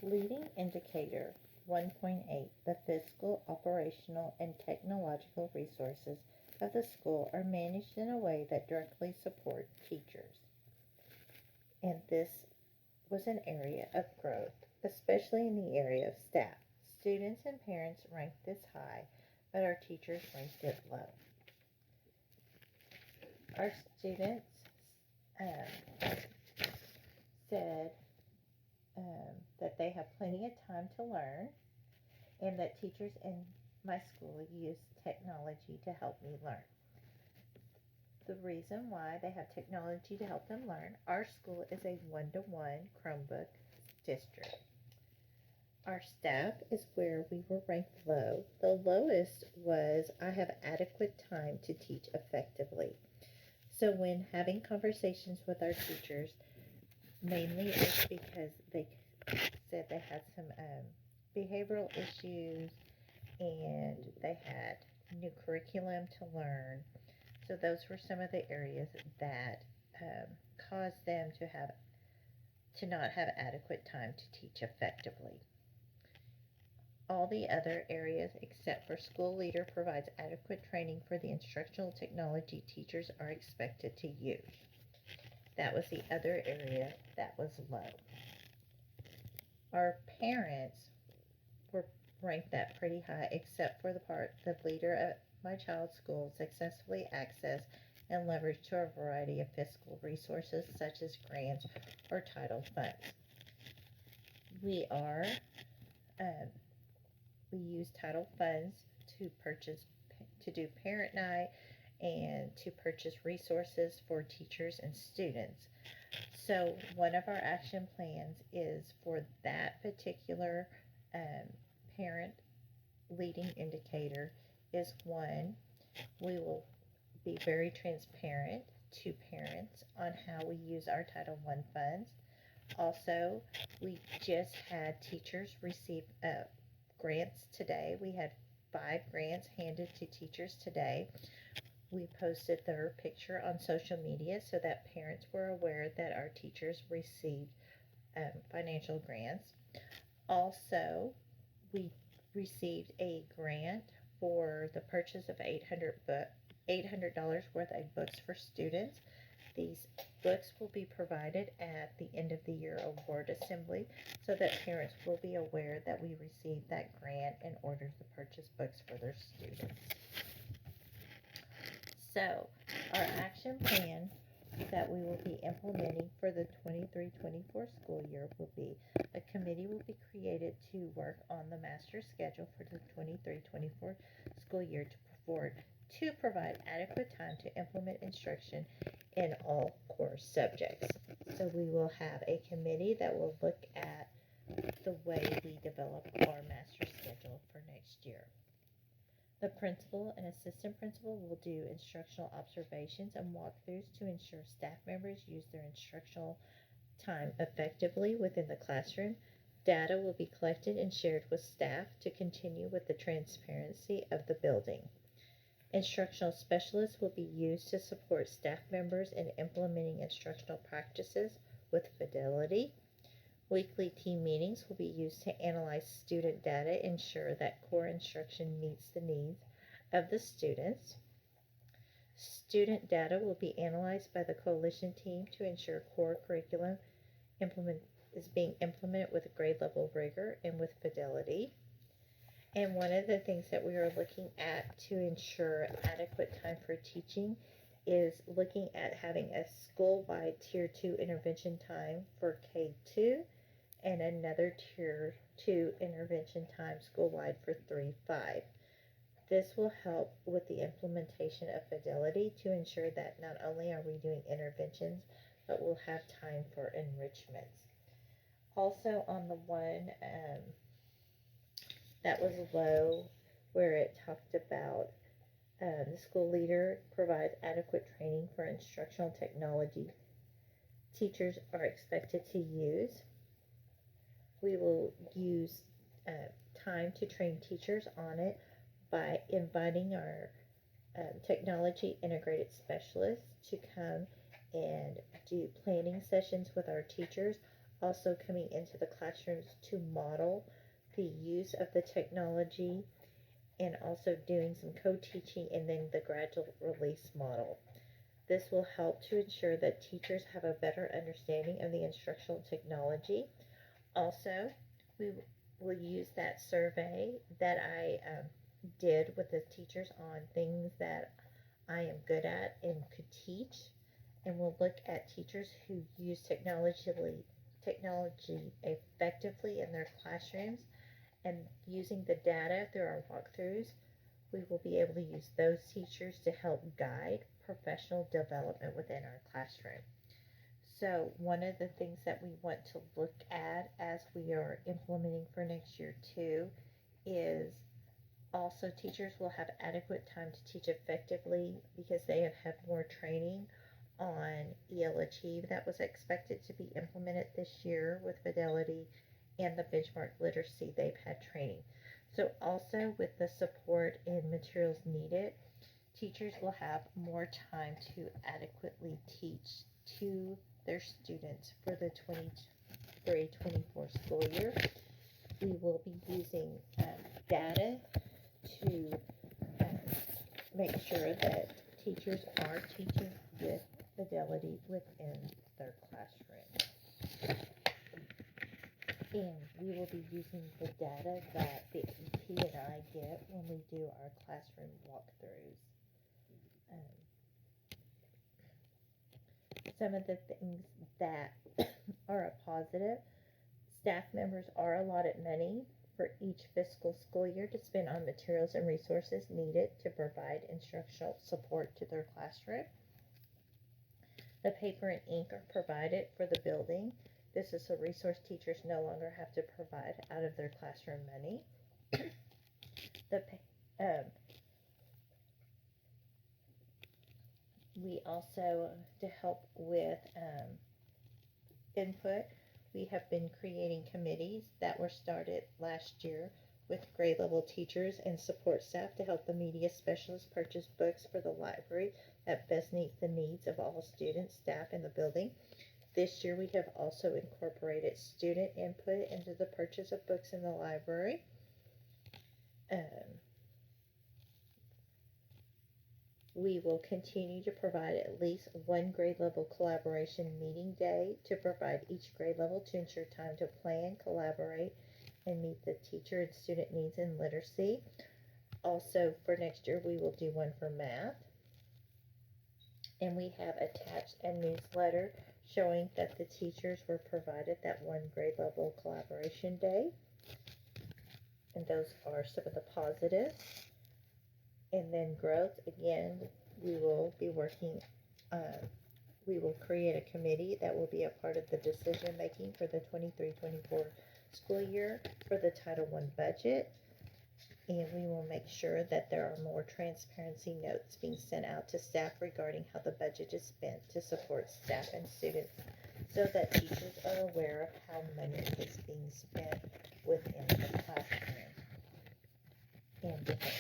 Leading Indicator 1.8 The physical, operational, and technological resources of the school are managed in a way that directly support teachers. And this was an area of growth, especially in the area of staff. Students and parents ranked this high, but our teachers ranked it low. Our students said that they have plenty of time to learn and that teachers in my school use technology to help me learn. The reason why they have technology to help them learn, our school is a one-to-one Chromebook district. Our staff is where we were ranked low. The lowest was I have adequate time to teach effectively. So when having conversations with our teachers, mainly it's because they said they had some behavioral issues and they had new curriculum to learn. So those were some of the areas that caused them to not have adequate time to teach effectively. All the other areas except for school leader provides adequate training for the instructional technology teachers are expected to use. That was the other area that was low. Our parents were ranked that pretty high except for the part the leader at my child's school successfully accessed and leveraged to a variety of fiscal resources such as grants or title funds. We use title funds to do parent night and to purchase resources for teachers and students. So one of our action plans is for that particular parent leading indicator is one, we will be very transparent to parents on how we use our Title I funds. Also, we just had teachers receive grants today. We had 5 grants handed to teachers today. We posted their picture on social media so that parents were aware that our teachers received financial grants. Also, we received a grant for the purchase of $800 worth of books for students. These books will be provided at the end of the year award assembly so that parents will be aware that we received that grant in order to purchase books for their students. So, our action plan that we will be implementing for the 23-24 school year will be a committee will be created to work on the master schedule for the 23-24 school year to provide adequate time to implement instruction in all core subjects. So we will have a committee that will look at the way we develop our master schedule for next year. The principal and assistant principal will do instructional observations and walkthroughs to ensure staff members use their instructional time effectively within the classroom. Data will be collected and shared with staff to continue with the transparency of the building. Instructional specialists will be used to support staff members in implementing instructional practices with fidelity. Weekly team meetings will be used to analyze student data, ensure that core instruction meets the needs of the students. Student data will be analyzed by the coalition team to ensure core curriculum is being implemented with grade level rigor and with fidelity. And one of the things that we are looking at to ensure adequate time for teaching is looking at having a school-wide Tier 2 intervention time for K2 and another Tier 2 intervention time school-wide for 3-5. This will help with the implementation of fidelity to ensure that not only are we doing interventions, but we'll have time for enrichments. Also on the one that was low, where it talked about the school leader provides adequate training for instructional technology teachers are expected to use. We will use time to train teachers on it by inviting our technology integrated specialists to come and do planning sessions with our teachers also coming into the classrooms to model the use of the technology, and also doing some co-teaching and then the gradual release model. This will help to ensure that teachers have a better understanding of the instructional technology. Also, we will use that survey that I did with the teachers on things that I am good at and could teach, and we'll look at teachers who use technology effectively in their classrooms, and using the data through our walkthroughs, we will be able to use those teachers to help guide professional development within our classroom. So one of the things that we want to look at as we are implementing for next year too is also teachers will have adequate time to teach effectively because they have had more training on EL Achieve that was expected to be implemented this year with Fidelity and the benchmark literacy they've had training. So also with the support and materials needed, teachers will have more time to adequately teach to their students for the 23-24 school year. We will be using data to make sure that teachers are teaching with fidelity within their classroom. And we will be using the data that the EP and I get when we do our classroom walkthroughs. Some of the things that are a positive, staff members are allotted money for each fiscal school year to spend on materials and resources needed to provide instructional support to their classroom. The paper and ink are provided for the building. This is a resource teachers no longer have to provide out of their classroom money. We also, to help with input, we have been creating committees that were started last year with grade level teachers and support staff to help the media specialists purchase books for the library that best meet the needs of all students, staff, in the building. This year we have also incorporated student input into the purchase of books in the library. We will continue to provide at least one grade level collaboration meeting day to provide each grade level to ensure time to plan, collaborate, and meet the teacher and student needs in literacy. Also, for next year, we will do one for math. And we have attached a newsletter showing that the teachers were provided that one grade level collaboration day. And those are some of the positives. And then growth, again, we will be working, we will create a committee that will be a part of the decision making for the 23-24 school year for the Title I budget. And we will make sure that there are more transparency notes being sent out to staff regarding how the budget is spent to support staff and students so that teachers are aware of how money is being spent within the classroom and different